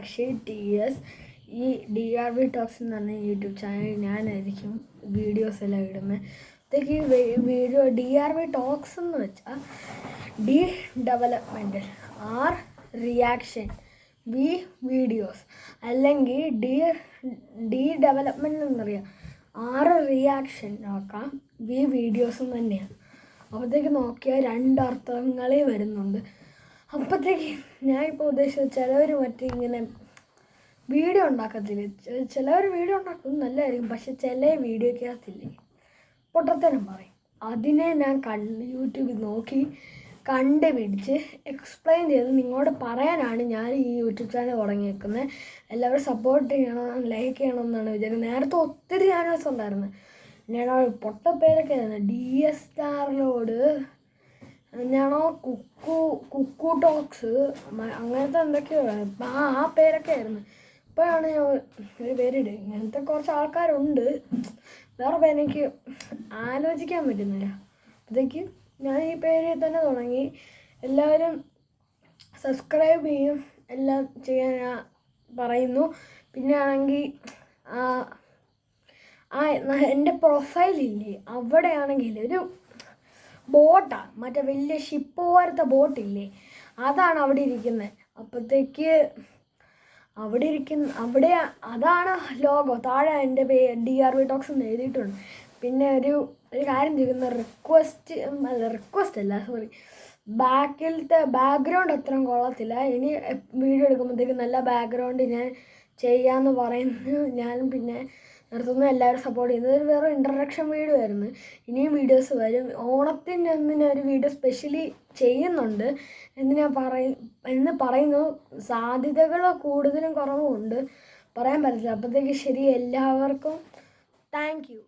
Akshay TS. ഈ DRV talks എന്ന് പറഞ്ഞ യൂട്യൂബ് ചാനൽ ഞാനായിരിക്കും വീഡിയോസ് എല്ലാം ഇടുന്നത്. അപ്പോഴത്തേക്ക് വീഡിയോ DRV ടോക്സ് എന്ന് വെച്ചാൽ D development, R reaction, V videos, അല്ലെങ്കിൽ ഡി ഡെവലപ്മെൻറ്റ് എന്നറിയാം, 6 റിയാക്ഷൻ നോക്കാം, വി വീഡിയോസും തന്നെയാണ്. അപ്പോഴത്തേക്ക് നോക്കിയാൽ 2 അർത്ഥങ്ങളേ വരുന്നുണ്ട്. അപ്പോഴത്തേക്ക് ഞാൻ ഇപ്പോൾ ഉദ്ദേശിച്ചത് ചിലവർ ഇങ്ങനെ വീഡിയോ ഉണ്ടാക്കത്തില്ല, ചിലവർ വീഡിയോ ഉണ്ടാക്കുന്നത് നല്ലതായിരിക്കും, പക്ഷെ ചില വീഡിയോക്കകത്തില്ലേ പൊട്ടത്തരം പറയും. അതിനെ ഞാൻ യൂട്യൂബിൽ നോക്കി കണ്ടുപിടിച്ച് എക്സ്പ്ലെയിൻ ചെയ്ത് നിങ്ങളോട് പറയാനാണ് ഞാൻ ഈ യൂട്യൂബ് ചാനൽ തുടങ്ങിയേക്കുന്നത്. എല്ലാവരും സപ്പോർട്ട് ചെയ്യണം, ലൈക്ക് ചെയ്യണം എന്നാണ് വിചാരിക്കുന്നത്. നേരത്തെ ഒത്തിരി ചാനൽസ് ഉണ്ടായിരുന്നു, ഞാൻ പൊട്ടപ്പേരൊക്കെ ആയിരുന്നു. DS സ്റ്റാറിലോട് ഞാനോ കുക്കു ടോക്സ് അങ്ങനത്തെ എന്തൊക്കെയോ ആ പേരൊക്കെ ആയിരുന്നു. ഇപ്പോഴാണ് ഞാൻ ഒരു പേരിടുക. ഇങ്ങനത്തെ കുറച്ച് ആൾക്കാരുണ്ട്, വേറെ പേരെനിക്ക് ആലോചിക്കാൻ പറ്റുന്നില്ല. അപ്പോഴത്തേക്ക് ഞാൻ ഈ പേരിൽ തന്നെ തുടങ്ങി. എല്ലാവരും സബ്സ്ക്രൈബ് ചെയ്യും, എല്ലാം ചെയ്യാൻ ഞാൻ പറയുന്നു. പിന്നെ ആണെങ്കിൽ എൻ്റെ പ്രൊഫൈലില്ലേ അവിടെയാണെങ്കിൽ ഒരു ബോട്ടാണ്, മറ്റേ വലിയ ഷിപ്പ് പോലത്തെ ബോട്ടില്ലേ, അതാണ് അവിടെ ഇരിക്കുന്നത്. അപ്പോഴത്തേക്ക് അവിടെ അതാണ് ലോഗോ. താഴെ എൻ്റെ DRV ടോക്സ് എന്ന് എഴുതിയിട്ടുണ്ട്. പിന്നെ ഒരു കാര്യം ചെയ്യുന്ന റിക്വസ്റ്റ് അല്ല, സോറി, ബാക്കിലത്തെ ബാക്ക്ഗ്രൗണ്ട് അത്രയും കൊള്ളത്തില്ല. ഇനി വീഡിയോ എടുക്കുമ്പോഴത്തേക്ക് നല്ല ബാക്ക്ഗ്രൗണ്ട് ഞാൻ ചെയ്യാമെന്ന് പറയുന്നു. ഞാനും പിന്നെ നിർത്തുന്ന എല്ലാവരും സപ്പോർട്ട് ചെയ്യുന്നത്. ഒരു വേറെ ഇൻട്രഡക്ഷൻ വീഡിയോ ആയിരുന്നു. ഇനിയും വീഡിയോസ് വരും. ഓണത്തിൻ്റെ അന്ന് ഞാൻ ഒരു വീഡിയോ സ്പെഷ്യലി ചെയ്യുന്നുണ്ട് എന്ന് പറയുന്നു. സാധ്യതകൾ കൂടുതലും കുറവുമുണ്ട്, പറയാൻ പറ്റില്ല. അപ്പോഴത്തേക്ക് ശരി, എല്ലാവർക്കും താങ്ക് യു.